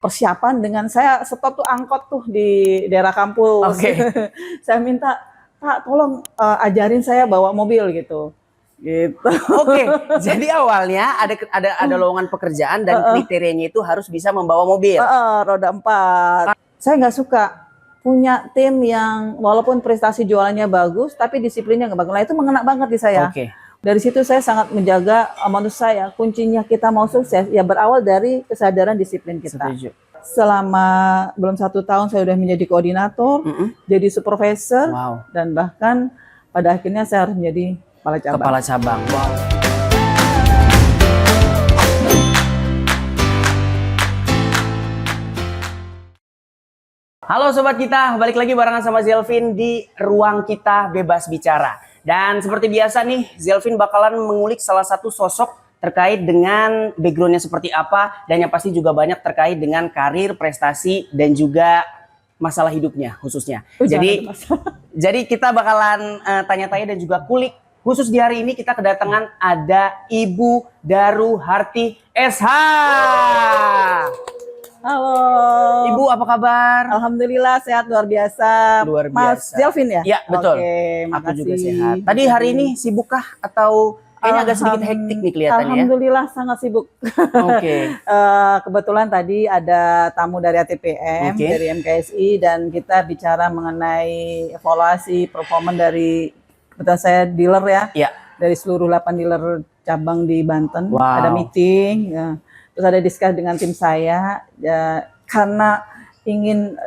persiapan dengan saya stop tuh angkot tuh di daerah kampus. Saya minta, Pak tolong ajarin saya bawa mobil gitu. Oke, jadi awalnya ada lowongan pekerjaan dan kriterianya itu harus bisa membawa mobil. Roda 4. Saya nggak suka punya tim yang walaupun prestasi jualannya bagus tapi disiplinnya nggak bagus. Nah itu mengena banget di saya. Dari situ saya sangat menjaga, menurut saya kuncinya kita mau sukses ya berawal dari kesadaran disiplin kita. Setuju. Selama belum 1 tahun saya sudah menjadi koordinator, jadi supervisor, dan bahkan pada akhirnya saya harus menjadi kepala cabang. Wow. Halo sobat kita, balik lagi barengan sama Zelvin di Ruang Kita Bebas Bicara. Dan seperti biasa nih, Zelvin bakalan mengulik salah satu sosok terkait dengan backgroundnya seperti apa, dan yang pasti juga banyak terkait dengan karir, prestasi, dan juga masalah hidupnya khususnya. Jadi kita bakalan tanya-tanya dan juga kulik. Khusus di hari ini kita kedatangan ada Ibu Daru Harti SH. Halo. Ibu, apa kabar? Alhamdulillah sehat luar biasa. Luar Mas biasa. Zelvin ya? Ya, betul. Oke, aku makasih. juga sehat. Tadi hari ini sibukkah atau kayaknya agak sedikit hektik nih kelihatannya? Alhamdulillah sangat sibuk. Oke. Kebetulan tadi ada tamu dari ATPM, dari MKSI, dan kita bicara mengenai evaluasi performa dari, betul saya dealer ya, dari seluruh 8 dealer cabang di Banten. Ada meeting, ya. Terus ada diskusi dengan tim saya, ya, karena ingin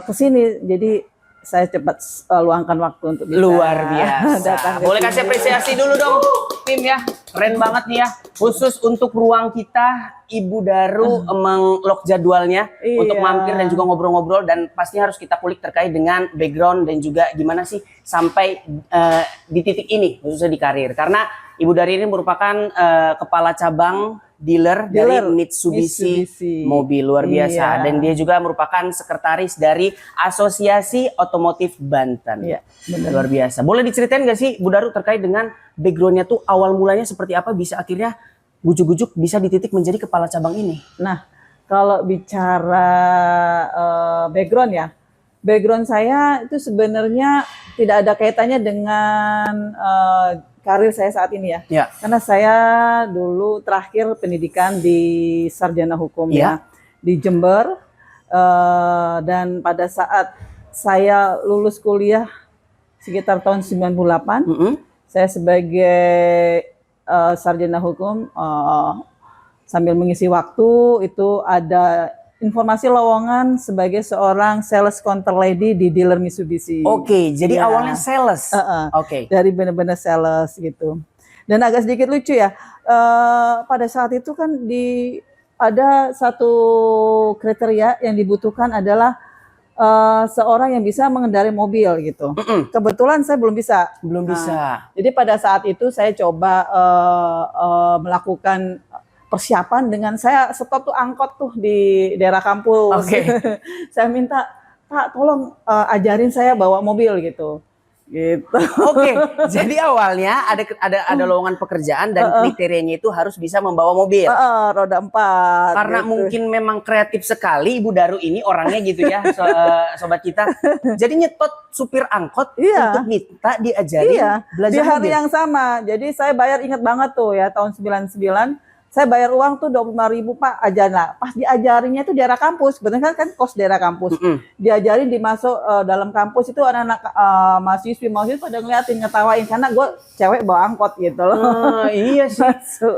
kesini, jadi saya cepat luangkan waktu untuk bisa luar biasa. Boleh kasih apresiasi dulu dong tim ya, keren banget nih ya. Khusus untuk ruang kita, Ibu Daru menglok jadwalnya untuk mampir dan juga ngobrol-ngobrol, dan pastinya harus kita kulik terkait dengan background dan juga gimana sih sampai di titik ini khususnya di karir. Karena Ibu Daru ini merupakan kepala cabang dealer dari Mitsubishi mobil, luar biasa. Dan dia juga merupakan sekretaris dari Asosiasi Otomotif Banten. Luar biasa. Boleh diceritain nggak sih Bu Daru terkait dengan backgroundnya tuh awal mulanya seperti apa bisa akhirnya gujuk-gujuk bisa dititik menjadi kepala cabang ini? Nah, kalau bicara background ya, background saya itu sebenarnya tidak ada kaitannya dengan karir saya saat ini ya. Karena saya dulu terakhir pendidikan di sarjana hukum ya di Jember, dan pada saat saya lulus kuliah sekitar tahun 98, saya sebagai sarjana hukum sambil mengisi waktu itu ada informasi lowongan sebagai seorang sales counter lady di dealer Mitsubishi. Jadi awalnya sales. Dari benar-benar sales gitu. Dan agak sedikit lucu ya. Pada saat itu kan ada satu kriteria yang dibutuhkan adalah seorang yang bisa mengendarai mobil gitu. Kebetulan saya belum bisa. Jadi pada saat itu saya coba melakukan persiapan dengan saya stop tuh angkot tuh di daerah kampus. Saya minta, Pak tolong ajarin saya bawa mobil gitu. Jadi awalnya ada lowongan pekerjaan dan kriterianya itu harus bisa membawa mobil. Roda 4. Karena mungkin memang kreatif sekali Ibu Daru ini orangnya gitu ya, sobat kita. Jadi nyetot supir angkot untuk minta diajarin belajar di hari mobil. yang sama. Jadi saya bayar, ingat banget tuh ya, tahun 99. Saya bayar uang tuh 25.000 Pak, ajarin lah. Pas diajarinya itu daerah kampus, bener kan kos daerah kampus. Diajarin dimasuk dalam kampus itu anak-anak mahasiswi pada ngeliatin, ngetawain karena gue cewek bawa angkot gitu loh. Iya sih,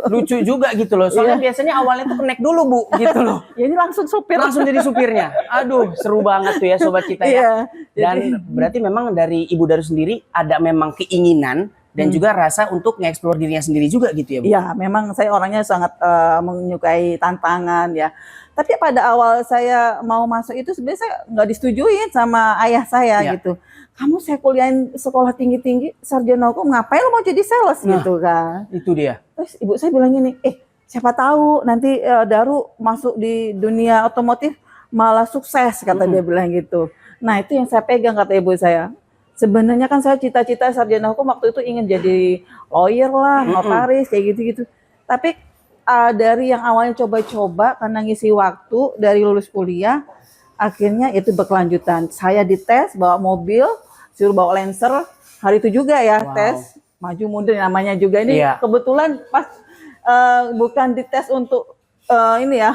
lucu juga gitu loh. Soalnya biasanya awalnya tuh connect dulu Bu, gitu loh. Ya ini langsung supir. Langsung jadi supirnya. Aduh, seru banget tuh ya sobat kita ya. Dan berarti memang dari Ibu Daru sendiri ada memang keinginan dan juga rasa untuk nge-explore dirinya sendiri juga gitu ya Bu? Iya, memang saya orangnya sangat menyukai tantangan ya. Tapi pada awal saya mau masuk itu sebenarnya saya nggak disetujuin sama ayah saya gitu. Kamu saya kuliahin sekolah tinggi-tinggi, sarjana hukum, ngapain lo mau jadi sales gitu kan? Itu dia. Terus ibu saya bilang gini, siapa tahu nanti Daru masuk di dunia otomotif malah sukses, kata dia bilang gitu. Nah itu yang saya pegang, kata ibu saya. Sebenarnya kan saya cita-cita sarjana hukum waktu itu ingin jadi lawyer lah, notaris kayak gitu-gitu. Tapi dari yang awalnya coba-coba karena ngisi waktu dari lulus kuliah, akhirnya itu berkelanjutan. Saya dites bawa mobil, suruh bawa Lancer, hari itu juga ya tes, maju mundur namanya juga ini kebetulan pas bukan dites untuk ini ya.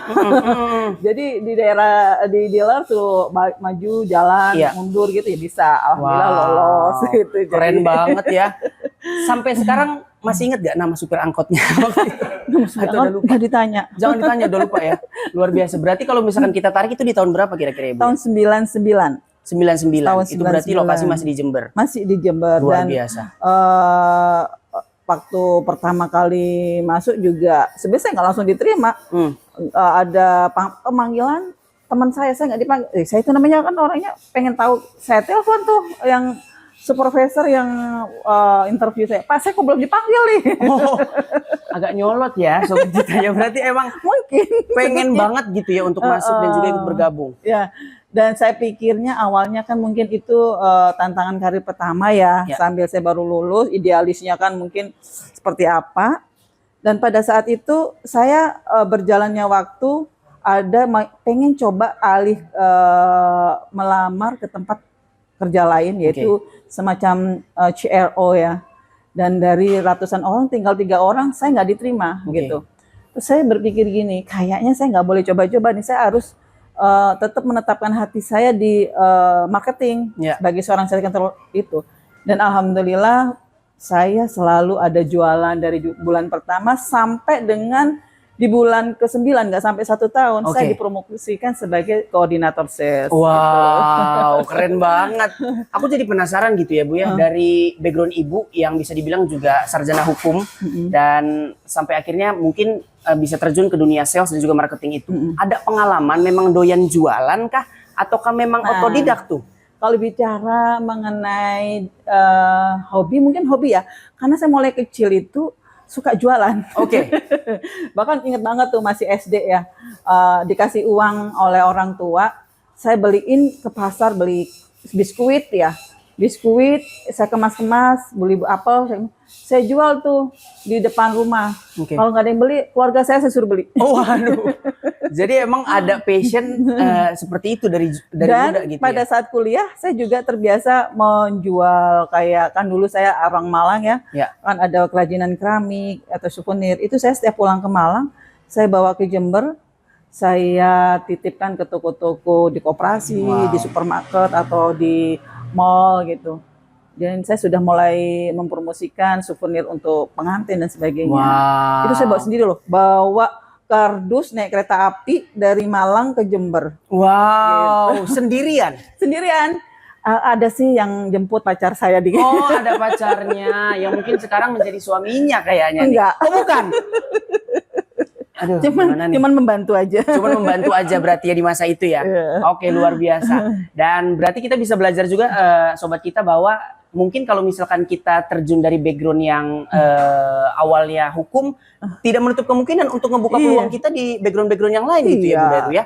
Jadi di daerah di dealer tuh maju jalan mundur gitu ya bisa. Alhamdulillah lolos gitu. Keren banget ya. Sampai sekarang masih inget gak nama supir angkotnya? Atau udah lupa? Nggak ditanya. Jangan ditanya, udah lupa ya. Luar biasa. Berarti kalau misalkan kita tarik itu di tahun berapa kira-kira Ibu? Tahun 99. 99. Itu berarti lokasi masih di Jember. Masih di Jember. Luar biasa. Waktu pertama kali masuk juga sebenarnya saya nggak langsung diterima. Ada pemanggilan teman saya nggak dipanggil. Saya itu namanya kan orangnya pengen tahu. Saya telepon tuh yang supervisor yang interview saya. Pak, saya kok belum dipanggil nih. Agak nyolot ya sobat ditanya. Berarti emang mungkin pengen banget gitu ya untuk masuk dan juga ikut bergabung. Ya. Dan saya pikirnya awalnya kan mungkin itu tantangan karir pertama ya. Sambil saya baru lulus, idealisnya kan mungkin seperti apa. Dan pada saat itu saya berjalannya waktu pengen coba alih melamar ke tempat kerja lain, yaitu semacam CRO ya. Dan dari ratusan orang tinggal 3 orang saya nggak diterima gitu. Terus saya berpikir gini, kayaknya saya nggak boleh coba-coba nih, saya harus tetap menetapkan hati saya di marketing sebagai seorang sales control itu. Dan alhamdulillah saya selalu ada jualan dari bulan pertama sampai dengan di bulan ke-9, nggak sampai 1 tahun saya dipromosikan sebagai koordinator sales. Wow, gitu. Keren banget. Aku jadi penasaran gitu ya Bu ya, dari background Ibu yang bisa dibilang juga sarjana hukum dan sampai akhirnya mungkin bisa terjun ke dunia sales dan juga marketing itu. Ada pengalaman memang doyan jualan kah? Ataukah memang otodidak tuh? Kalau bicara mengenai hobi, mungkin hobi ya. Karena saya mulai kecil itu suka jualan. Bahkan inget banget tuh masih SD ya. Dikasih uang oleh orang tua. Saya beliin ke pasar, beli biskuit ya. Biskuit, saya kemas-kemas, beli apel. Saya jual tuh di depan rumah. Kalau nggak ada yang beli, keluarga saya suruh beli. Oh, waduh. Jadi emang ada passion seperti itu dari muda gitu. Pada saat kuliah, saya juga terbiasa menjual kayak kan dulu saya orang Malang ya. Kan ada kerajinan keramik atau souvenir. Itu saya setiap pulang ke Malang, saya bawa ke Jember, saya titipkan ke toko-toko di koperasi, di supermarket atau di mall gitu. Dan saya sudah mulai mempromosikan souvenir untuk pengantin dan sebagainya. Itu saya bawa sendiri loh, bawa kardus naik kereta api dari Malang ke Jember. Wow, gitu. Sendirian? Sendirian. Ada sih yang jemput pacar saya di. Oh, ada pacarnya yang mungkin sekarang menjadi suaminya kayaknya. Enggak. Oh, bukan. Aduh, cuman membantu aja. Cuman membantu aja berarti ya di masa itu ya. Oke, luar biasa. Dan berarti kita bisa belajar juga sobat kita bahwa mungkin kalau misalkan kita terjun dari background yang awalnya hukum, tidak menutup kemungkinan untuk membuka peluang kita di background-background yang lain gitu ya Bu Daru ya.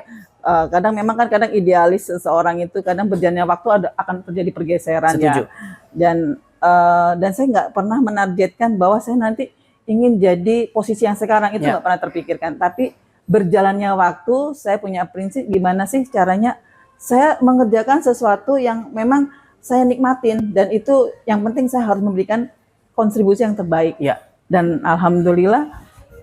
Kadang memang kan idealis seseorang itu kadang berjalannya waktu akan terjadi pergeseran. Setuju. Ya. Dan saya nggak pernah menargetkan bahwa saya nanti ingin jadi posisi yang sekarang itu nggak pernah terpikirkan. Tapi berjalannya waktu, saya punya prinsip gimana sih caranya saya mengerjakan sesuatu yang memang saya nikmatin, dan itu yang penting saya harus memberikan kontribusi yang terbaik. Dan alhamdulillah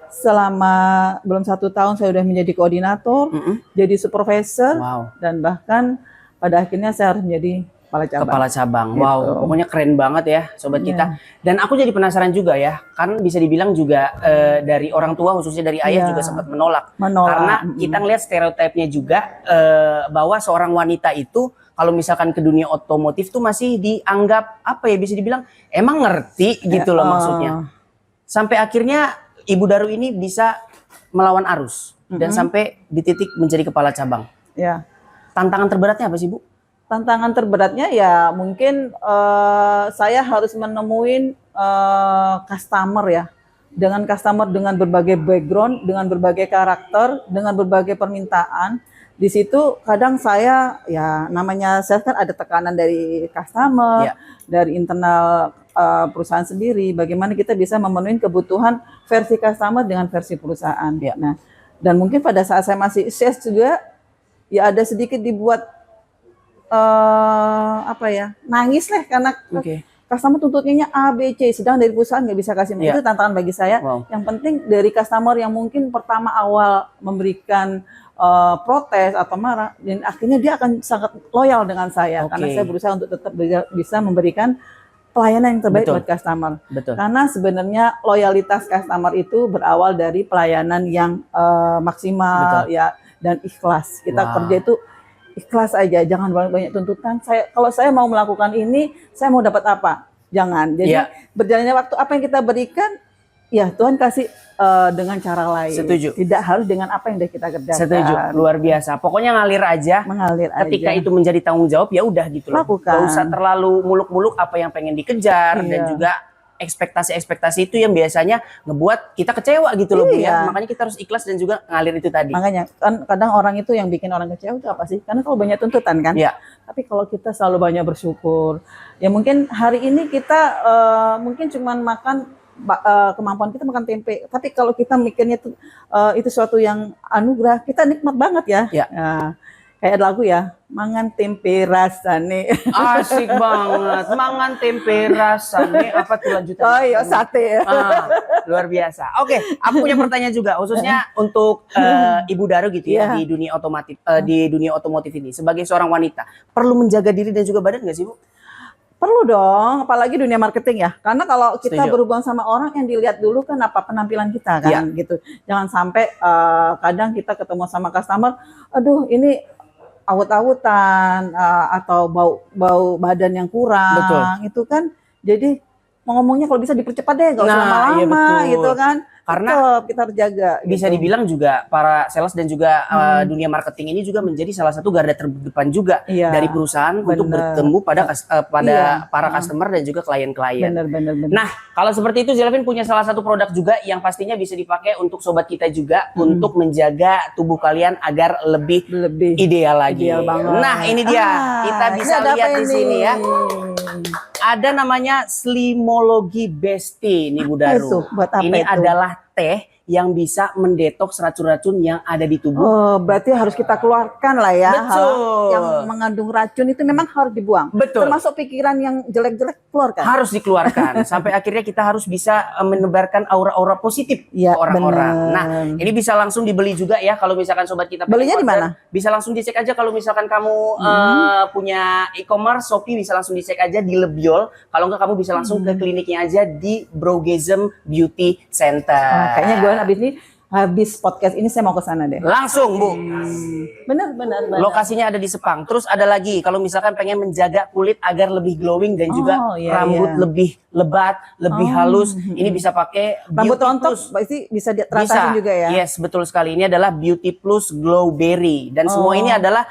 selama belum 1 tahun saya sudah menjadi koordinator, jadi supervisor, dan bahkan pada akhirnya saya harus menjadi kepala cabang. Wow, gitu. Pokoknya keren banget ya sobat kita. Dan aku jadi penasaran juga ya, kan bisa dibilang juga dari orang tua khususnya dari ayah juga sempat menolak. Karena kita ngelihat stereotipnya juga bahwa seorang wanita itu kalau misalkan ke dunia otomotif tuh masih dianggap apa ya, bisa dibilang emang ngerti gitu loh maksudnya. Sampai akhirnya Ibu Daru ini bisa melawan arus dan sampai di titik menjadi kepala cabang. Tantangan terberatnya apa sih Bu? Tantangan terberatnya ya mungkin saya harus menemuin customer ya. Dengan customer dengan berbagai background, dengan berbagai karakter, dengan berbagai permintaan. Di situ kadang saya ya namanya sales kan ada tekanan dari customer, dari internal perusahaan sendiri, bagaimana kita bisa memenuhi kebutuhan versi customer dengan versi perusahaan. Ya. Nah, dan mungkin pada saat saya masih sales juga, ya ada sedikit dibuat nangis lah karena customer tuntutnya A, B, C, sedang dari perusahaan nggak bisa kasih. Itu tantangan bagi saya. Yang penting dari customer yang mungkin pertama awal memberikan protes atau marah, dan akhirnya dia akan sangat loyal dengan saya karena saya berusaha untuk tetap bisa memberikan pelayanan yang terbaik buat customer. Karena sebenarnya loyalitas customer itu berawal dari pelayanan yang maksimal ya dan ikhlas. Kita kerja itu ikhlas aja, jangan banyak tuntutan. Kalau saya mau melakukan ini, saya mau dapat apa? Jangan. Jadi berjalannya waktu apa yang kita berikan, ya Tuhan kasih dengan cara lain. Setuju. Tidak harus dengan apa yang sudah kita kerjakan. Setuju. Luar biasa. Pokoknya ngalir aja. Mengalir Ketika aja. itu menjadi tanggung jawab, ya udah gitu loh. Lakukan. Gak usah terlalu muluk-muluk apa yang pengen dikejar dan juga ekspektasi-ekspektasi itu yang biasanya ngebuat kita kecewa gitu loh Bu ya. Makanya kita harus ikhlas dan juga ngalir itu tadi. Makanya kan kadang orang itu yang bikin orang kecewa itu apa sih? Karena kalau banyak tuntutan kan. Tapi kalau kita selalu banyak bersyukur, ya mungkin hari ini kita mungkin cuma makan kemampuan kita makan tempe. Tapi kalau kita mikirnya itu suatu yang anugerah, kita nikmat banget ya. Nah, kayak lagu ya, mangan tempe rasane. Asik banget, mangan tempe rasane. Apa tuh lanjutannya? Oh iya, sate. Luar biasa. Oke, aku punya pertanyaan juga, khususnya untuk Ibu Daru gitu ya, di dunia otomotif ini. Sebagai seorang wanita, perlu menjaga diri dan juga badan nggak sih Bu? Perlu dong, apalagi dunia marketing ya. Karena kalau kita berhubungan sama orang, yang dilihat dulu kan apa penampilan kita kan, gitu. Jangan sampai kadang kita ketemu sama customer, aduh ini awut-awutan atau bau badan yang kurang, itu kan. Jadi ngomongnya kalau bisa dipercepat deh, gak usah lama-lama gitu kan. Karena kita harus jaga. Bisa dibilang juga para sales dan juga dunia marketing ini juga menjadi salah satu garda terdepan juga dari perusahaan untuk bertemu pada para customer dan juga klien-klien. Benar. Nah, kalau seperti itu Zelvin punya salah satu produk juga yang pastinya bisa dipakai untuk sobat kita juga untuk menjaga tubuh kalian agar lebih ideal lagi. Ideal banget. Nah, ini dia. Kita bisa lihat di sini ya. Ada namanya Slimology Bestie nih Bu Daru. Ini adalah teh yang bisa mendetoks racun-racun yang ada di tubuh. Oh, berarti harus kita keluarkan lah ya. Betul. Yang mengandung racun itu memang harus dibuang. Betul. Termasuk pikiran yang jelek-jelek keluarkan. Harus dikeluarkan. Sampai akhirnya kita harus bisa menebarkan aura-aura positif ke orang-orang. Nah, ini bisa langsung dibeli juga ya kalau misalkan sobat kita belinya di mana? Bisa langsung dicek aja kalau misalkan kamu punya e-commerce, Shopee bisa langsung dicek aja di Lebiol. Kalau enggak kamu bisa langsung ke kliniknya aja di Brogasm Beauty Center. Kayaknya gue habis podcast ini saya mau ke sana deh. Langsung Bu. Benar. Lokasinya ada di Sepang. Terus ada lagi kalau misalkan pengen menjaga kulit agar lebih glowing dan juga rambut lebih lebat, lebih halus, ini bisa pakai rambut rontok pasti bisa dirasain juga ya. Yes, betul sekali. Ini adalah Beauty Plus Glow Berry dan semua ini adalah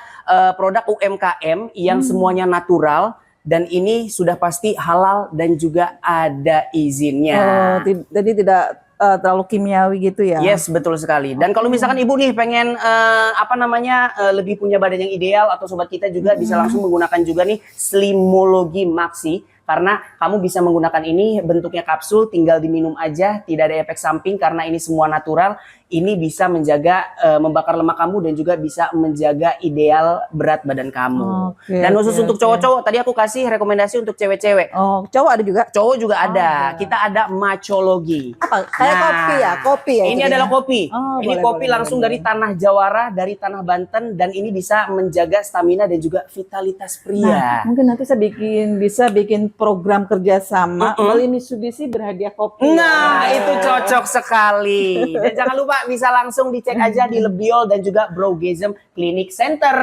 produk UMKM yang semuanya natural. Dan ini sudah pasti halal dan juga ada izinnya. Jadi tidak terlalu kimiawi gitu ya. Yes, betul sekali. Dan kalau misalkan Ibu nih pengen lebih punya badan yang ideal atau sobat kita juga bisa langsung menggunakan juga nih Slimology Maxi. Karena kamu bisa menggunakan ini bentuknya kapsul, tinggal diminum aja, tidak ada efek samping karena ini semua natural. Ini bisa menjaga membakar lemak kamu dan juga bisa menjaga ideal berat badan kamu. Dan khusus untuk cowok-cowok, tadi aku kasih rekomendasi untuk cewek-cewek. Oh, cowok ada juga? Cowok juga ada. Kita ada Machology. Apa? Kayak kopi ya? Kopi ya? Ini adalah kopi. Ini kopi langsung dari tanah Jawara, dari tanah Banten, dan ini bisa menjaga stamina dan juga vitalitas pria. Mungkin nanti saya bisa bikin program kerjasama melalui Mitsubishi berhadiah kopi. Nah, itu cocok sekali. Dan jangan lupa bisa langsung dicek aja di Lebiol dan juga Brogasm Clinic Center.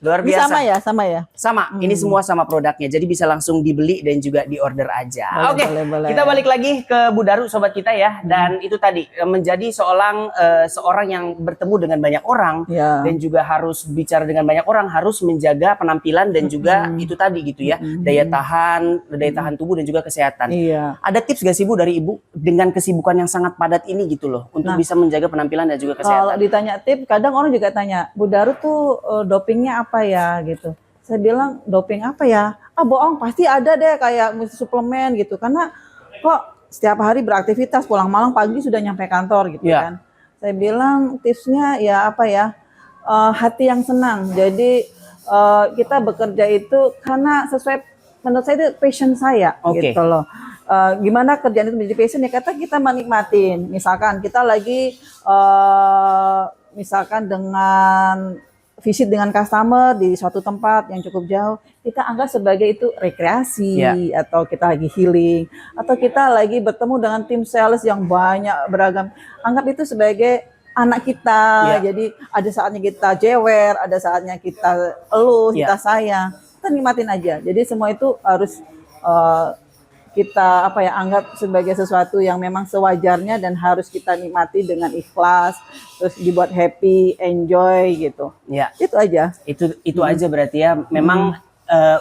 Luar biasa. Sama ya? Sama. Ini semua sama produknya. Jadi bisa langsung dibeli dan juga diorder aja. Oke. Kita balik lagi ke Bu Daru sobat kita ya. Dan itu tadi menjadi seorang yang bertemu dengan banyak orang dan juga harus bicara dengan banyak orang, harus menjaga penampilan dan juga itu tadi gitu ya. Daya tahan tubuh dan juga kesehatan. Ada tips gak sih Bu dari Ibu dengan kesibukan yang sangat padat ini gitu loh untuk bisa menjaga penampilan dan juga kesehatan? Kalau ditanya tips, kadang orang juga tanya, Bu Daru tuh dopingnya apa ya gitu. Saya bilang doping apa ya? ah bohong, pasti ada deh kayak mesti suplemen gitu. Karena kok setiap hari beraktivitas, pulang malam pagi sudah nyampe kantor gitu kan. Saya bilang tipsnya ya apa ya, hati yang senang. Jadi kita bekerja itu karena sesuai, menurut saya itu passion saya gitu loh. Gimana kerjaan itu menjadi passion ya, kata kita menikmatin. Misalkan kita lagi misalkan dengan visit dengan customer di suatu tempat yang cukup jauh, kita anggap sebagai itu rekreasi, atau kita lagi healing, atau kita lagi bertemu dengan tim sales yang banyak beragam, anggap itu sebagai anak kita. Jadi ada saatnya kita jewer, ada saatnya kita elus, kita sayang, kita nikmatin aja. Jadi semua itu harus kita apa ya, anggap sebagai sesuatu yang memang sewajarnya dan harus kita nikmati dengan ikhlas, terus dibuat happy, enjoy gitu. Ya. Itu aja. Itu aja berarti ya. Memang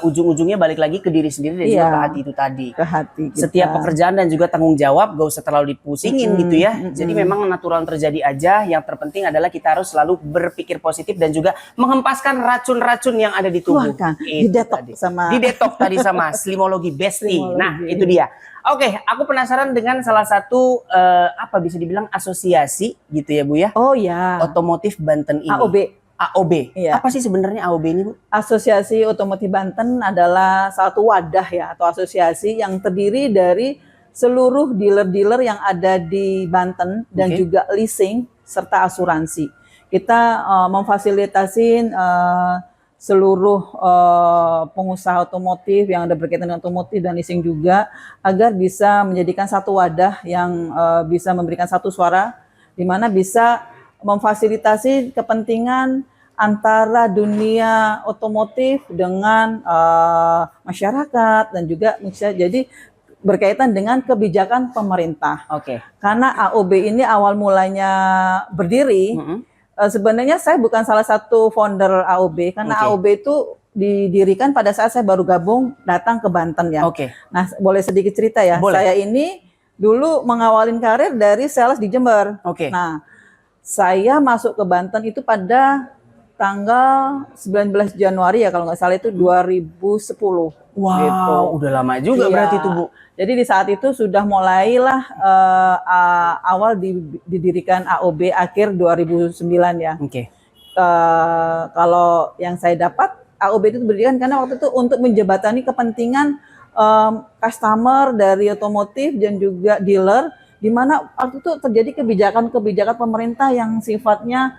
ujung-ujungnya balik lagi ke diri sendiri dan juga ke hati itu tadi. Ke hati kita. Setiap pekerjaan dan juga tanggung jawab gak usah terlalu dipusingin gitu ya. Jadi memang natural terjadi aja. Yang terpenting adalah kita harus selalu berpikir positif dan juga menghempaskan racun-racun yang ada di tubuh. Didetok tadi sama Slimology Bestie. Nah, itu dia. Oke, aku penasaran dengan salah satu apa bisa dibilang asosiasi gitu ya Bu ya. Oh ya. Otomotif Banten ini. AOB. Iya. Apa sih sebenarnya AOB ini, Bu? Asosiasi Otomotif Banten adalah satu wadah ya, atau asosiasi yang terdiri dari seluruh dealer-dealer yang ada di Banten dan juga leasing serta asuransi. Kita memfasilitasin seluruh pengusaha otomotif yang ada berkaitan dengan otomotif dan leasing juga, agar bisa menjadikan satu wadah yang bisa memberikan satu suara, di mana bisa memfasilitasi kepentingan antara dunia otomotif dengan masyarakat, dan juga bisa jadi berkaitan dengan kebijakan pemerintah. Karena AOB ini awal mulanya berdiri, sebenarnya saya bukan salah satu founder AOB, karena AOB itu didirikan pada saat saya baru gabung datang ke Banten ya. Nah, boleh sedikit cerita ya. Saya ini dulu mengawalin karir dari sales di Jember. Nah, saya masuk ke Banten itu pada tanggal 19 Januari ya kalau nggak salah, itu 2010. Wow, gitu. Udah lama juga berarti itu Bu. Jadi di saat itu sudah mulailah awal didirikan AOB akhir 2009 ya. Kalau yang saya dapat, AOB itu berdirikan karena waktu itu untuk menjembatani kepentingan customer dari otomotif dan juga dealer, di mana waktu itu terjadi kebijakan-kebijakan pemerintah yang sifatnya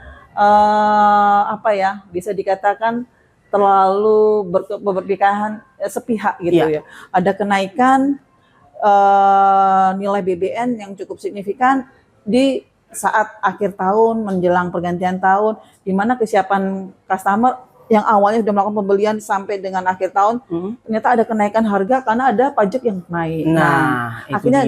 apa ya, bisa dikatakan terlalu berpikiran sepihak gitu ya. Ada kenaikan nilai BBN yang cukup signifikan di saat akhir tahun menjelang pergantian tahun, di mana kesiapan customer yang awalnya sudah melakukan pembelian sampai dengan akhir tahun, ternyata ada kenaikan harga karena ada pajak yang naik. Nah, akhirnya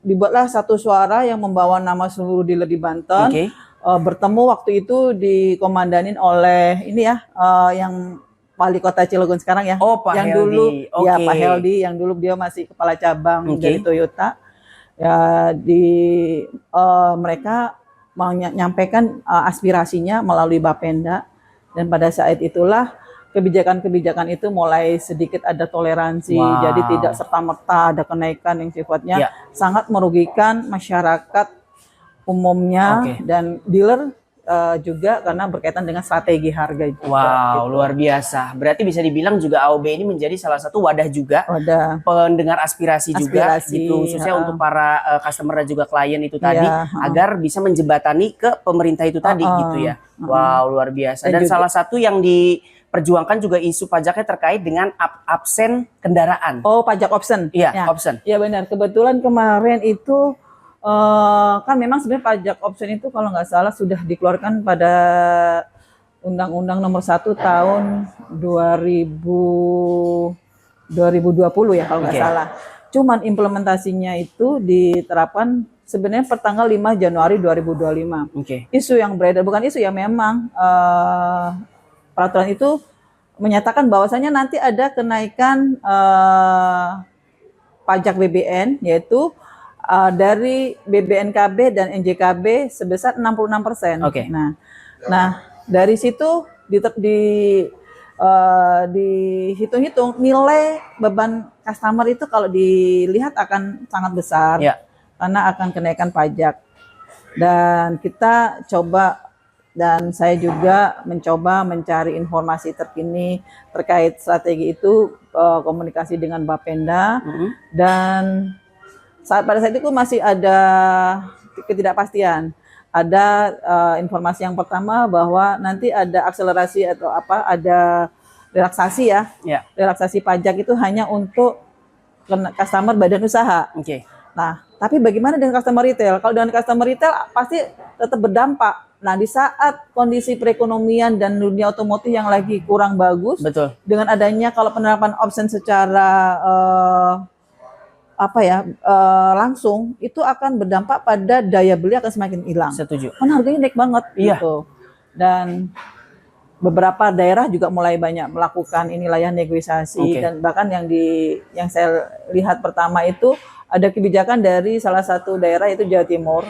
dibuatlah satu suara yang membawa nama seluruh dealer di Banten. Bertemu waktu itu dikomandanin oleh ini ya, yang wali kota Cilegon sekarang ya. Pak yang Heldi. Dulu ya Pak Heldi, yang dulu dia masih kepala cabang dari Toyota. Ya mereka menyampaikan aspirasinya melalui Bapenda. Dan pada saat itulah kebijakan-kebijakan itu mulai sedikit ada toleransi, jadi tidak serta-merta ada kenaikan yang sifatnya sangat merugikan masyarakat umumnya dan dealer juga, karena berkaitan dengan strategi harga juga. Wow, luar biasa. Berarti bisa dibilang juga AOB ini menjadi salah satu wadah juga, pendengar aspirasi juga, gitu, khususnya untuk para customer dan juga klien itu tadi, agar bisa menjembatani ke pemerintah itu tadi gitu ya. Wow, luar biasa. Dan salah satu yang diperjuangkan juga isu pajaknya terkait dengan absen kendaraan. Pajak option. Iya, option. Iya benar. Kebetulan kemarin itu kan memang sebenarnya pajak option itu kalau nggak salah sudah dikeluarkan pada Undang-Undang Nomor 1 Tahun 2020 ya kalau nggak salah. Cuman implementasinya itu diterapkan sebenarnya pertanggal 5 Januari 2025. Isu yang beredar, bukan isu ya, memang peraturan itu menyatakan bahwasanya nanti ada kenaikan pajak BBN, yaitu dari BBNKB dan NJKB sebesar 66%. Nah, dari situ dihitung-hitung nilai beban customer itu kalau dilihat akan sangat besar karena akan kenaikan pajak. Dan kita coba dan saya juga mencoba mencari informasi terkini terkait strategi itu, komunikasi dengan Bapenda, dan pada saat itu masih ada ketidakpastian. Ada informasi yang pertama bahwa nanti ada akselerasi atau ada relaksasi relaksasi pajak itu hanya untuk customer badan usaha. Nah, tapi bagaimana dengan customer retail? Kalau dengan customer retail pasti tetap berdampak. Nah, di saat kondisi perekonomian dan dunia otomotif yang lagi kurang bagus, dengan adanya kalau penerapan option secara langsung, itu akan berdampak pada daya beli akan semakin hilang. Setuju. Karena harganya naik banget gitu. Dan beberapa daerah juga mulai banyak melakukan negosiasi dan bahkan yang saya lihat pertama itu ada kebijakan dari salah satu daerah itu Jawa Timur.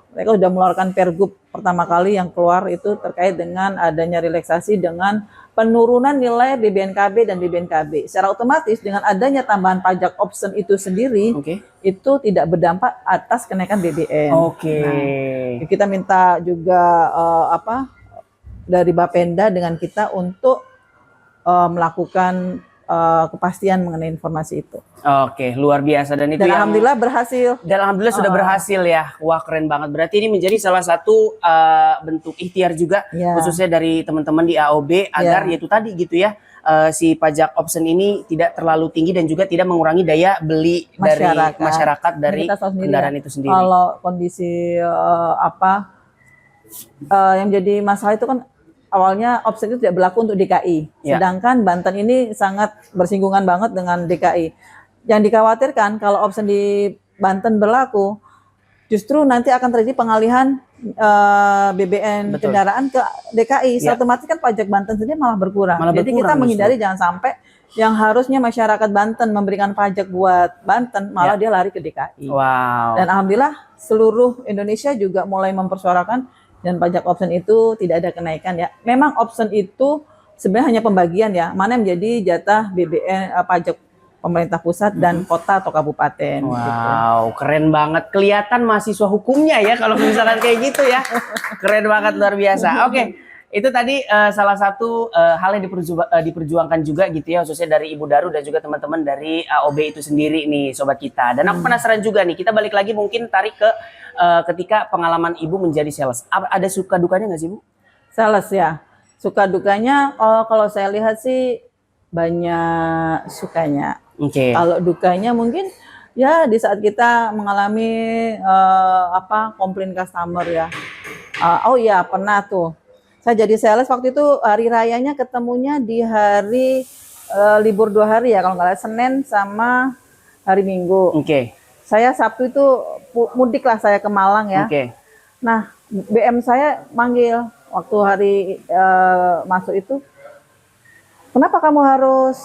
Mereka sudah mengeluarkan pergub pertama kali yang keluar itu terkait dengan adanya relaksasi dengan penurunan nilai BBNKB dan BBNKB. Secara otomatis dengan adanya tambahan pajak option itu sendiri, itu tidak berdampak atas kenaikan BBM. Nah, kita minta juga dari Bapenda dengan kita untuk melakukan kepastian mengenai informasi itu. Luar biasa dan itu alhamdulillah berhasil. Dan alhamdulillah sudah berhasil ya. Wah, keren banget. Berarti ini menjadi salah satu bentuk ikhtiar juga khususnya dari teman-teman di AOB agar yaitu tadi gitu ya. Si pajak option ini tidak terlalu tinggi dan juga tidak mengurangi daya beli dari masyarakat dari kendaraan itu sendiri. Kalau kondisi yang jadi masalah itu kan awalnya option itu tidak berlaku untuk DKI, sedangkan Banten ini sangat bersinggungan banget dengan DKI. Yang dikhawatirkan kalau option di Banten berlaku, justru nanti akan terjadi pengalihan BBM kendaraan ke DKI. Otomatis kan pajak Banten sendiri malah berkurang. Jadi kita menghindari jangan sampai yang harusnya masyarakat Banten memberikan pajak buat Banten, malah dia lari ke DKI. Dan alhamdulillah seluruh Indonesia juga mulai mempersuarakan. Dan pajak option itu tidak ada kenaikan ya. Memang option itu sebenarnya hanya pembagian ya. Mana yang menjadi jatah BBM pajak pemerintah pusat dan kota atau kabupaten. Keren banget. Kelihatan mahasiswa hukumnya ya kalau misalkan kayak gitu ya. Keren banget, luar biasa. Itu tadi salah satu hal yang diperjuangkan juga gitu ya, khususnya dari Ibu Daru dan juga teman-teman dari AOB itu sendiri nih sobat kita. Dan aku penasaran juga nih, kita balik lagi mungkin tarik ke ketika pengalaman Ibu menjadi sales. Ada suka dukanya nggak sih Bu? Sales ya, suka dukanya kalau saya lihat sih banyak sukanya. Kalau dukanya mungkin ya di saat kita mengalami komplain customer ya. Pernah tuh. Saya jadi sales waktu itu hari rayanya ketemunya di hari libur 2 hari ya, kalau nggak salah Senin sama hari Minggu. Saya Sabtu itu mudik lah saya ke Malang ya. Nah, BM saya manggil waktu hari masuk itu, kenapa kamu harus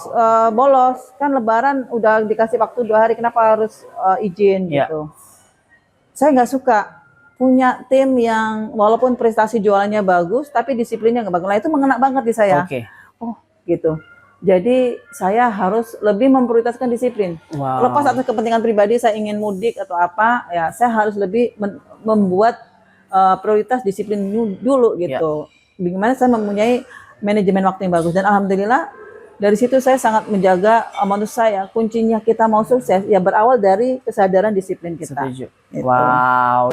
bolos? Kan Lebaran udah dikasih waktu 2 hari, kenapa harus izin gitu? Saya nggak suka punya tim yang walaupun prestasi jualannya bagus, tapi disiplinnya nggak bagus. Nah, itu mengena banget di saya. Gitu. Jadi saya harus lebih memprioritaskan disiplin. Lepas atas kepentingan pribadi, saya ingin mudik atau apa, ya saya harus lebih membuat prioritas disiplin dulu gitu. Bagaimana saya mempunyai manajemen waktu yang bagus. Dan alhamdulillah dari situ saya sangat menjaga menurut saya kuncinya kita mau sukses ya berawal dari kesadaran disiplin kita. Setuju. Gitu.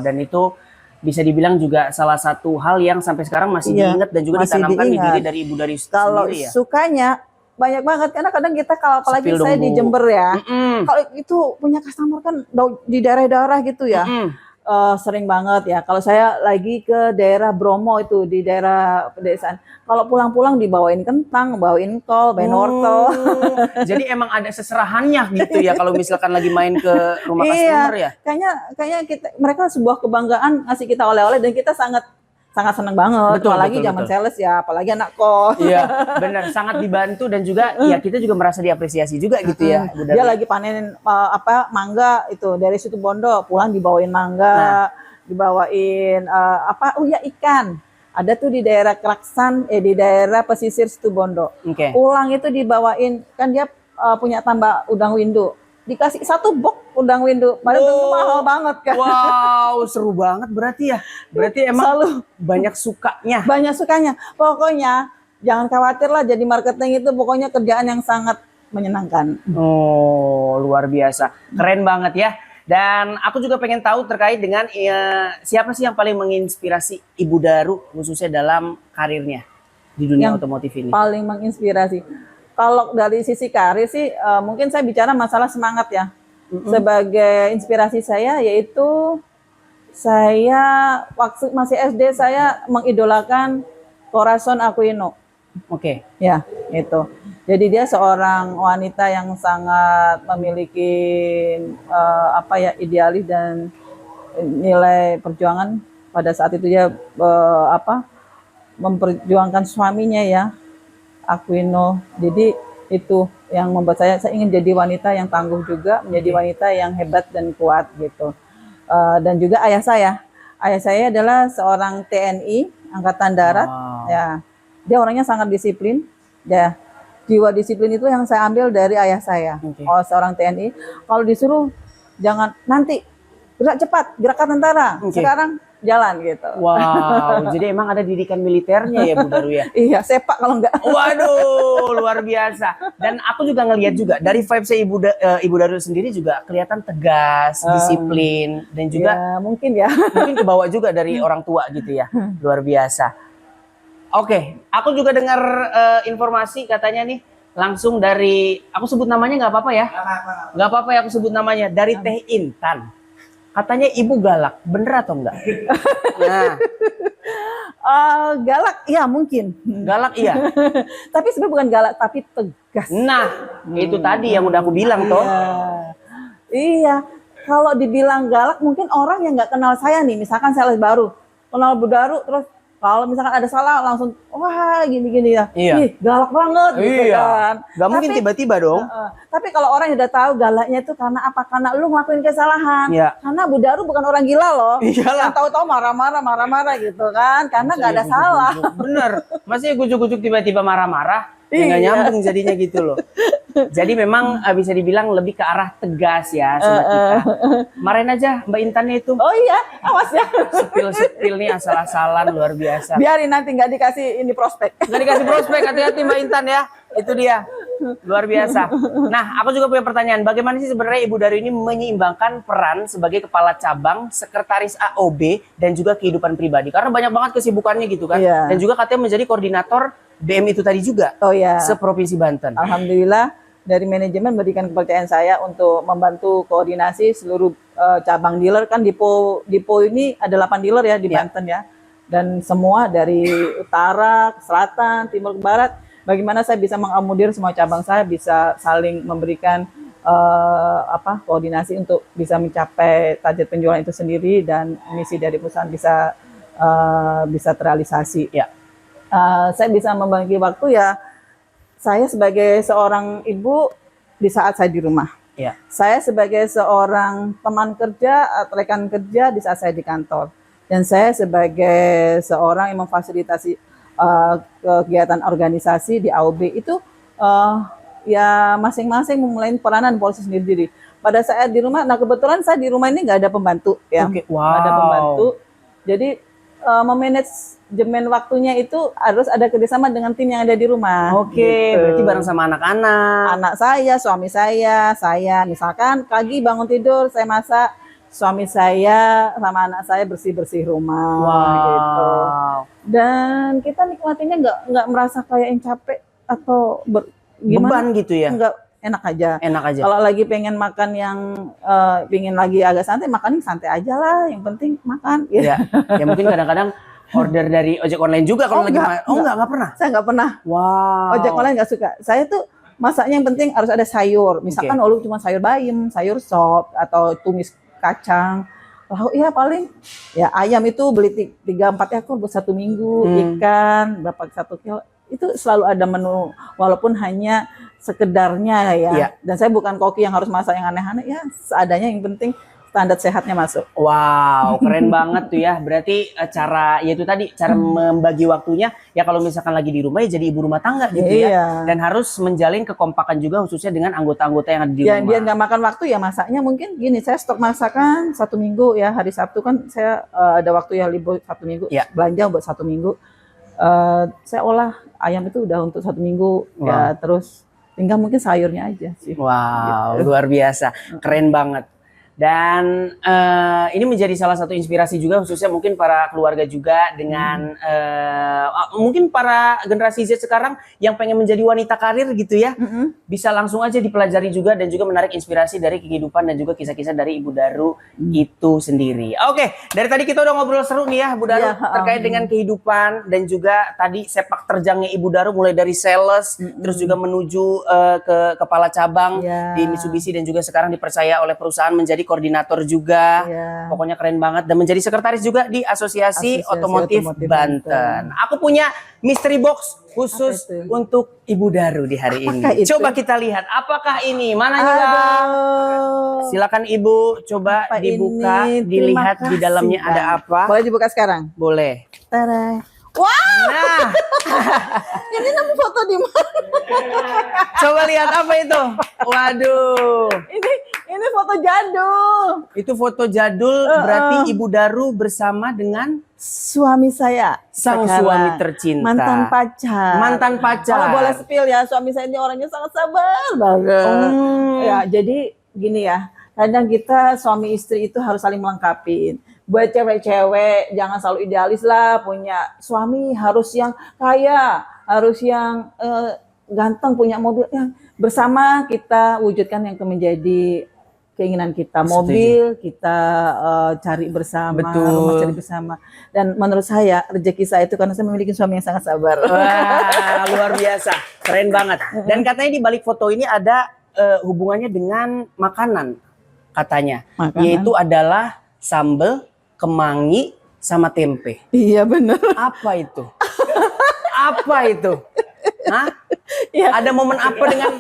Dan itu bisa dibilang juga salah satu hal yang sampai sekarang masih diingat dan juga ditanamkan di diri dari Ibu Dari sendiri. Kalau sukanya banyak banget, karena kadang kita kalau apalagi saya di Jember ya, kalau itu punya customer kan di daerah-daerah gitu ya, sering banget ya. Kalau saya lagi ke daerah Bromo itu di daerah pedesaan, kalau pulang-pulang dibawain kentang, bawain kol, bawain wortel. Jadi emang ada seserahannya gitu ya kalau misalkan lagi main ke rumah customer ya. Kayaknya mereka sebuah kebanggaan ngasih kita oleh-oleh dan kita sangat senang banget. Apalagi zaman sales ya, apalagi anak kos. Iya, benar, sangat dibantu dan juga ya kita juga merasa diapresiasi juga gitu ya. Dia lagi panenin mangga itu dari Situbondo, pulang dibawain mangga, dibawain ikan. Ada tuh di daerah Klaksan, di daerah pesisir Situbondo. Oke. Pulang itu dibawain, kan dia punya tambak udang windu. Dikasih 1 box udang windu, padahal itu mahal banget kan. Wow, seru banget berarti ya. Berarti emang Selalu banyak sukanya. banyak sukanya. Pokoknya jangan khawatir lah, jadi marketing itu pokoknya kerjaan yang sangat menyenangkan. Oh, luar biasa. Keren banget ya. Dan aku juga pengen tahu terkait dengan siapa sih yang paling menginspirasi Ibu Daru khususnya dalam karirnya di dunia otomotif ini. Paling menginspirasi. Kalau dari sisi karir sih mungkin saya bicara masalah semangat ya. Sebagai inspirasi saya yaitu saya waktu masih SD saya mengidolakan Corazon Aquino. Oke. Ya, itu. Jadi dia seorang wanita yang sangat memiliki idealis dan nilai perjuangan. Pada saat itu dia memperjuangkan suaminya ya, Aquino. Jadi itu yang membuat saya ingin jadi wanita yang tangguh juga, menjadi wanita yang hebat dan kuat gitu. Dan juga ayah saya adalah seorang TNI Angkatan Darat. Ya, dia orangnya sangat disiplin. Ya, jiwa disiplin itu yang saya ambil dari ayah saya. Oh, seorang TNI. Kalau disuruh jangan nanti gerak cepat, gerakan tentara. Sekarang jalan gitu. Wow, jadi emang ada didikan militernya ya Bu Daru ya? Iya, sepak kalau enggak. Waduh, luar biasa. Dan aku juga ngelihat juga dari vibes Ibu Daru sendiri juga kelihatan tegas, disiplin, dan juga ya, mungkin kebawa juga dari orang tua gitu ya. Luar biasa. Oke, aku juga dengar informasi katanya nih langsung dari, aku sebut namanya nggak apa-apa ya? Nggak apa-apa ya aku sebut namanya, dari Teh Intan. Katanya Ibu galak, bener atau enggak? Nah, galak, ya mungkin. Galak iya. Tapi sebenarnya bukan galak, tapi tegas. Nah, itu tadi yang udah aku bilang toh. Iya, kalau dibilang galak mungkin orang yang nggak kenal saya nih, misalkan saya baru kenal Bu Daru, terus kalau misalkan ada salah langsung wah gini-gini ya. Iya. Ih, galak banget gitu kan. Gak mungkin tiba-tiba dong. Tapi kalau orang yang udah tahu galaknya itu karena apa? Karena lu ngelakuin kesalahan. Iya. Karena Bu Daru bukan orang gila loh. Iyalah. Yang tahu-tahu marah-marah gitu kan. Karena nggak ada salah. Bener. Masih gujuk-gujuk tiba-tiba marah-marah. Ya nggak nyambung jadinya gitu loh. Jadi memang bisa dibilang lebih ke arah tegas ya sobat kita. Marahin aja Mbak Intannya itu. Oh iya, awas ya. Sepil nih asal-asalan luar biasa. Biarin nanti nggak dikasih ini prospek. Nggak dikasih prospek, hati-hati Mbak Intan ya. Itu dia. Luar biasa. Nah, aku juga punya pertanyaan. Bagaimana sih sebenarnya Ibu Daru ini menyeimbangkan peran sebagai kepala cabang, sekretaris AOB, dan juga kehidupan pribadi? Karena banyak banget kesibukannya gitu kan. Iya. Dan juga katanya menjadi koordinator BM itu tadi juga. Oh iya. Seprovinsi Banten. Alhamdulillah dari manajemen memberikan kepercayaan saya untuk membantu koordinasi seluruh cabang dealer. Kan Dipo ini ada 8 dealer ya di Banten ya. Dan semua dari utara ke selatan, timur ke barat. Bagaimana saya bisa mengakomodir semua cabang saya bisa saling memberikan koordinasi untuk bisa mencapai target penjualan itu sendiri dan misi dari perusahaan bisa terrealisasi. Ya. Saya bisa membagi waktu ya. Saya sebagai seorang ibu di saat saya di rumah. Ya. Saya sebagai seorang teman kerja, rekan kerja di saat saya di kantor. Dan saya sebagai seorang yang memfasilitasi kegiatan organisasi di AOB itu ya masing-masing memulai peranan polisi sendiri. Pada saat di rumah, nah kebetulan saya di rumah ini nggak ada pembantu ya. Wow. Nggak ada pembantu. Jadi memanajemen waktunya itu harus ada kerjasama dengan tim yang ada di rumah. Oke, gitu. berarti bareng sama anak-anak. Anak saya, suami saya misalkan pagi bangun tidur saya masak, suami saya sama anak saya bersih-bersih rumah gitu. Dan kita nikmatinya nggak merasa kayak yang capek atau gimana? Beban gitu ya? Enggak, enak aja. Enak aja. Kalau lagi pengen makan yang pengen lagi agak santai, makan santai aja lah. Yang penting makan. Ya, ya mungkin kadang-kadang order dari ojek online juga kalau lagi enggak pernah. Saya nggak pernah. Wow. Ojek online nggak suka. Saya tuh masaknya yang penting harus ada sayur. Misalkan cuma sayur bayam, sayur sop atau tumis kacang. Lauk ya paling ya ayam itu beli 3-4 ekor buat 1 minggu, ikan berapa 1 kilo. Itu selalu ada menu walaupun hanya sekedarnya ya. Dan saya bukan koki yang harus masak yang aneh-aneh ya, seadanya yang penting standar sehatnya masuk. Wow, keren banget tuh ya. Berarti cara yaitu tadi cara membagi waktunya ya kalau misalkan lagi di rumah ya jadi ibu rumah tangga gitu ya. Dan harus menjalin kekompakan juga khususnya dengan anggota-anggota yang ada di rumah. Dia nggak makan waktu ya masaknya mungkin gini, saya stok masakan 1 minggu ya, hari Sabtu kan saya ada waktu ya libur 1 minggu, belanja buat 1 minggu. Saya olah ayam itu udah untuk 1 minggu ya, terus tinggal mungkin sayurnya aja sih. Wow, gitu. Luar biasa, keren banget. Dan ini menjadi salah satu inspirasi juga khususnya mungkin para keluarga juga dengan mungkin para generasi Z sekarang yang pengen menjadi wanita karir gitu ya, bisa langsung aja dipelajari juga dan juga menarik inspirasi dari kehidupan dan juga kisah-kisah dari Ibu Daru itu sendiri. Oke, dari tadi kita udah ngobrol seru nih ya Bu Daru terkait dengan kehidupan dan juga tadi sepak terjangnya Ibu Daru mulai dari sales terus juga menuju ke kepala cabang di Mitsubishi dan juga sekarang dipercaya oleh perusahaan menjadi koordinator juga, pokoknya keren banget dan menjadi sekretaris juga di Asosiasi Otomotif Banten. Aku punya mystery box khusus untuk Ibu Daru di hari ini. Coba kita lihat, apakah ini? Mana juga? Silakan Ibu, coba dibuka, dilihat di dalamnya ada apa. Boleh dibuka sekarang? Boleh. Tada. Wow. Nah. Ini nemu foto di mana? Coba lihat apa itu? Waduh. Ini foto jadul. Itu foto jadul berarti Ibu Daru bersama dengan suami saya. Sang suami tercinta. Mantan pacar. Mantan pacar. Kalau boleh spill ya, suami saya ini orangnya sangat sabar banget. Ya, jadi gini ya. Kadang kita suami istri itu harus saling melengkapi. Buat cewek-cewek jangan selalu idealis lah, punya suami harus yang kaya, harus yang ganteng, punya mobil yang bersama kita wujudkan yang menjadi keinginan kita. Mobil kita cari bersama, rumah cari bersama. Dan menurut saya rezeki saya itu karena saya memiliki suami yang sangat sabar. Wah, luar biasa, keren banget. Dan katanya di balik foto ini ada hubungannya dengan makanan katanya, yaitu adalah sambal, kemangi, sama tempe. Iya benar. Apa itu? Apa itu? Hah? Ya. Ada momen apa dengan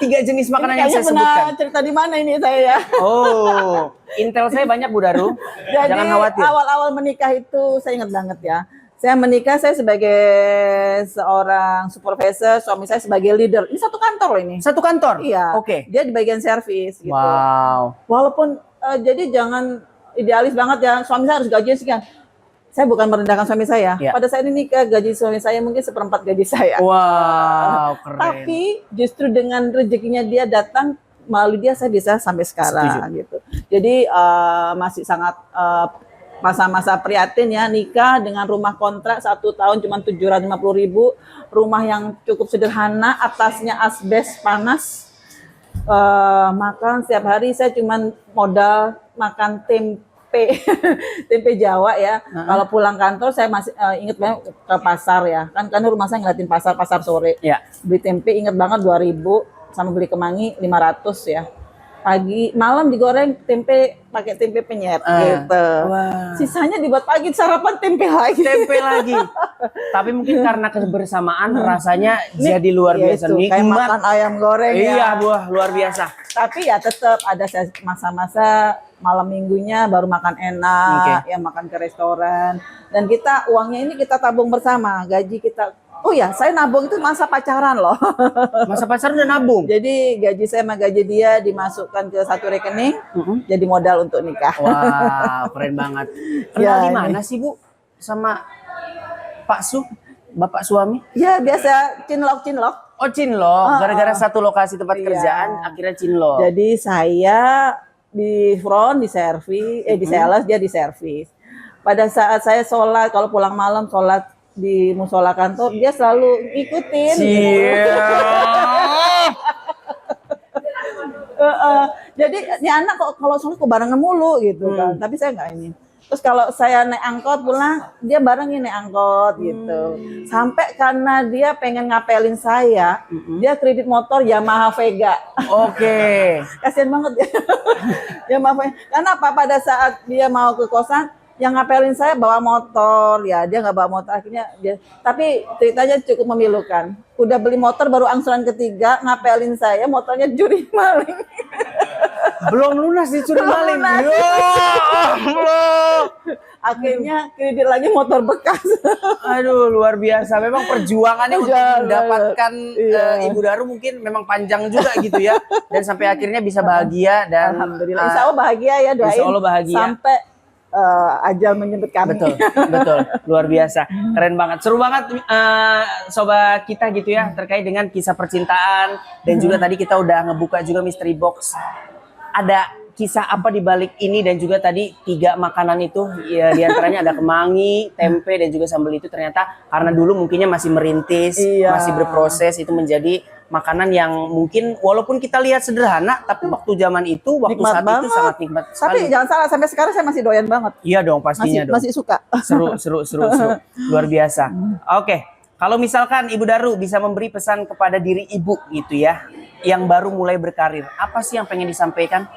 3 jenis makanan yang saya sebutkan? Cerita di mana ini saya ya? Oh, intel saya banyak Bu Daru. Jadi, jangan khawatir. Awal-awal menikah itu saya ingat banget ya. Saya menikah, saya sebagai seorang supervisor, suami saya sebagai leader. Ini satu kantor loh ini. Satu kantor? Iya. Oke. Dia di bagian servis gitu. Wow. Walaupun jadi jangan idealis banget ya, suami saya harus gajinya sekian. Saya bukan merendahkan suami saya. Pada saat ini nikah, gaji suami saya mungkin 1/4 gaji saya. Wow, keren. Tapi justru dengan rezekinya dia datang, melalui dia saya bisa sampai sekarang. Gitu. Jadi masih sangat masa-masa prihatin ya, nikah dengan rumah kontrak 1 tahun cuma 750.000, rumah yang cukup sederhana, atasnya asbes panas, makan setiap hari saya cuma modal makan tempe tempe Jawa ya. Kalau pulang kantor saya masih inget banget ke pasar ya, kan karena rumah saya ngeliatin pasar sore beli tempe, inget banget 2.000 sama beli kemangi 500 ya. Pagi malam digoreng tempe pakai tempe penyet gitu. Sisanya dibuat pagi sarapan tempe lagi. Tapi mungkin karena kebersamaan rasanya jadi luar biasa nikmat. Kayak makan ayam goreng Iya, buah luar biasa. Tapi ya tetap ada masa-masa malam minggunya baru makan enak, ya makan ke restoran. Dan kita uangnya ini kita tabung bersama, gaji kita. Oh ya, saya nabung itu masa pacaran loh. Masa pacaran udah nabung? Jadi gaji saya sama gaji dia dimasukkan ke satu rekening, jadi modal untuk nikah. Wah, keren banget. Kenal di mana sih Bu sama Pak Su, bapak suami? Ya biasa cinlok. Oh cinlok, gara-gara satu lokasi tempat kerjaan akhirnya cinlok. Jadi saya di front, di servis, di sales, dia di servis. Pada saat saya sholat, kalau pulang malam sholat di musola kantor, dia selalu ikutin. Jadi ini anak kalau sholat kok barengan mulu gitu kan. Tapi saya nggak ini. Terus kalau saya naik angkot pulang, dia barengin naik angkot gitu. Sampai karena dia pengen ngapelin saya, dia kredit motor Yamaha Vega. Oke. Kasian banget ya. Yamaha Vega. Karena apa? Pada saat dia mau ke kosan, yang ngapelin saya bawa motor, ya dia nggak bawa motor, akhirnya dia. Tapi ceritanya cukup memilukan. Udah beli motor baru angsuran ketiga, ngapelin saya motornya juri maling. Belum lunas dicuri maling. Ya Allah. Akhirnya kredit lagi motor bekas. Aduh, luar biasa. Memang perjuangannya untuk mendapatkan Ibu Daru mungkin memang panjang juga gitu ya. Dan sampai akhirnya bisa bahagia dan Alhamdulillah. Insya Allah bahagia ya, doain. Insya Allah bahagia. Sampai ajal menjemput kami. Betul, betul. Luar biasa. Keren banget. Seru banget sobat kita gitu ya terkait dengan kisah percintaan dan juga tadi kita udah ngebuka juga mystery box. Ada kisah apa di balik ini dan juga tadi 3 makanan itu ya diantaranya ada kemangi, tempe dan juga sambal itu ternyata karena dulu mungkinnya masih merintis, masih berproses itu menjadi makanan yang mungkin walaupun kita lihat sederhana tapi waktu zaman itu waktu Nikmat saat banget. itu sangat nikmat sekali. Tapi jangan salah, sampai sekarang saya masih doyan banget. Iya dong pastinya dong. Masih suka. Seru. Luar biasa. Oke, kalau misalkan Ibu Daru bisa memberi pesan kepada diri Ibu gitu ya yang baru mulai berkarir, apa sih yang pengen disampaikan?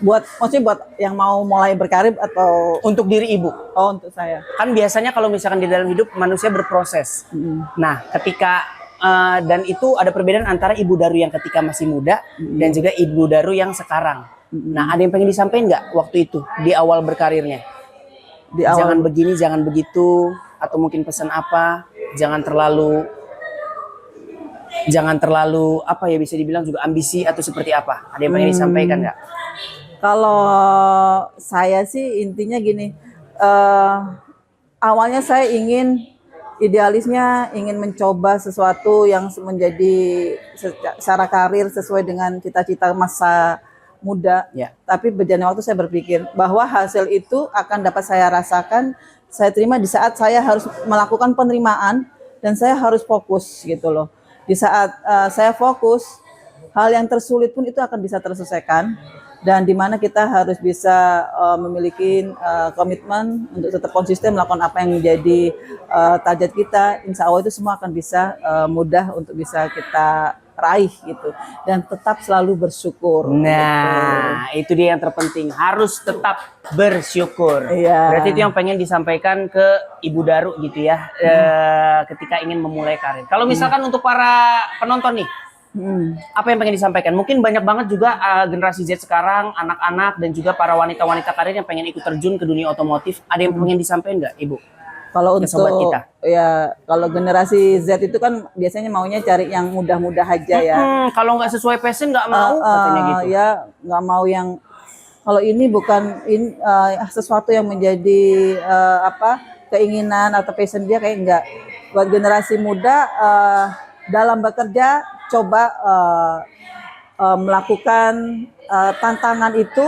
Maksudnya buat yang mau mulai berkarir atau Untuk diri Ibu. oh untuk saya. Kan biasanya kalau misalkan di dalam hidup manusia berproses. Nah, ketika dan itu ada perbedaan antara Ibu Daru yang ketika masih muda dan juga Ibu Daru yang sekarang. Nah, ada yang pengen disampaikan nggak waktu itu di awal berkarirnya? Di awal Jangan begini, jangan begitu, atau mungkin pesan apa? Jangan terlalu apa ya bisa dibilang juga ambisi atau seperti apa? Ada yang pengen disampaikan nggak? Kalau saya sih intinya gini, awalnya saya idealisnya ingin mencoba sesuatu yang menjadi secara karir sesuai dengan cita-cita masa muda. Ya. Tapi berjalannya waktu saya berpikir bahwa hasil itu akan dapat saya rasakan, saya terima di saat saya harus melakukan penerimaan dan saya harus fokus gitu loh. Di saat saya fokus, hal yang tersulit pun itu akan bisa terselesaikan dan di mana kita harus bisa memiliki komitmen untuk tetap konsisten melakukan apa yang menjadi target kita. Insya Allah itu semua akan bisa mudah untuk bisa kita raih gitu dan tetap selalu bersyukur. Nah, itu dia yang terpenting, harus tetap bersyukur. Iya. Berarti itu yang pengen disampaikan ke Ibu Daru gitu ya, ketika ingin memulai karir. Kalau misalkan untuk para penonton nih, apa yang pengen disampaikan? Mungkin banyak banget juga generasi Z sekarang, anak-anak dan juga para wanita-wanita karir yang pengen ikut terjun ke dunia otomotif. Ada yang pengen disampaikan nggak, Ibu? Kalau Ke sobat untuk kita. ya kalau generasi Z itu kan biasanya maunya cari yang mudah-mudah aja ya. Kalau nggak sesuai passion nggak mau katanya gitu. Ya nggak mau yang kalau ini bukan sesuatu yang menjadi keinginan atau passion dia kayak enggak. Buat generasi muda dalam bekerja coba melakukan tantangan itu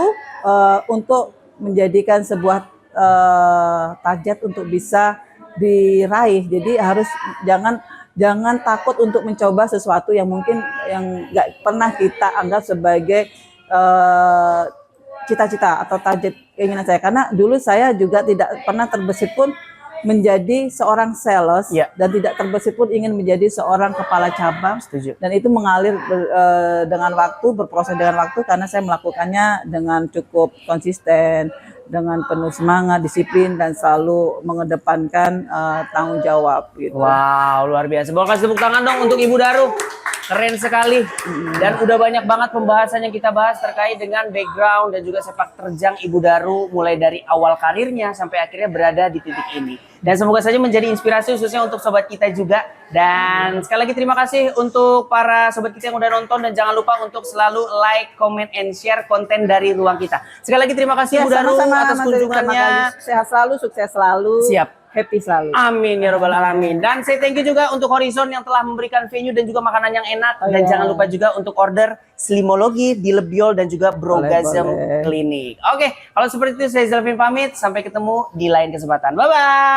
untuk menjadikan sebuah target untuk bisa diraih. Jadi harus jangan takut untuk mencoba sesuatu yang mungkin yang nggak pernah kita anggap sebagai cita-cita atau target keinginan saya. Karena dulu saya juga tidak pernah terbesit pun menjadi seorang sales dan tidak terbesit pun ingin menjadi seorang kepala cabang. Setuju. Dan itu mengalir dengan waktu, berproses dengan waktu karena saya melakukannya dengan cukup konsisten, dengan penuh semangat, disiplin dan selalu mengedepankan tanggung jawab gitu. Wow, luar biasa. Boleh kasih tepuk tangan dong untuk Ibu Daru. Keren sekali. Dan udah banyak banget pembahasan yang kita bahas terkait dengan background dan juga sepak terjang Ibu Daru mulai dari awal karirnya sampai akhirnya berada di titik ini. Dan semoga saja menjadi inspirasi khususnya untuk sobat kita juga. Dan sekali lagi terima kasih untuk para sobat kita yang udah nonton dan jangan lupa untuk selalu like, comment, and share konten dari Ruang Kita. Sekali lagi terima kasih Ibu Daru atas kunjungannya. Sehat selalu, sukses selalu. Siap. Happy selalu. Amin ya robbal alamin. Dan saya thank you juga untuk Horizon yang telah memberikan venue dan juga makanan yang enak. Dan jangan lupa juga untuk order Slimologi di Lebiol dan juga Brogasm Clinic. Oke, kalau seperti itu saya Zelvin pamit. Sampai ketemu di lain kesempatan. Bye-bye.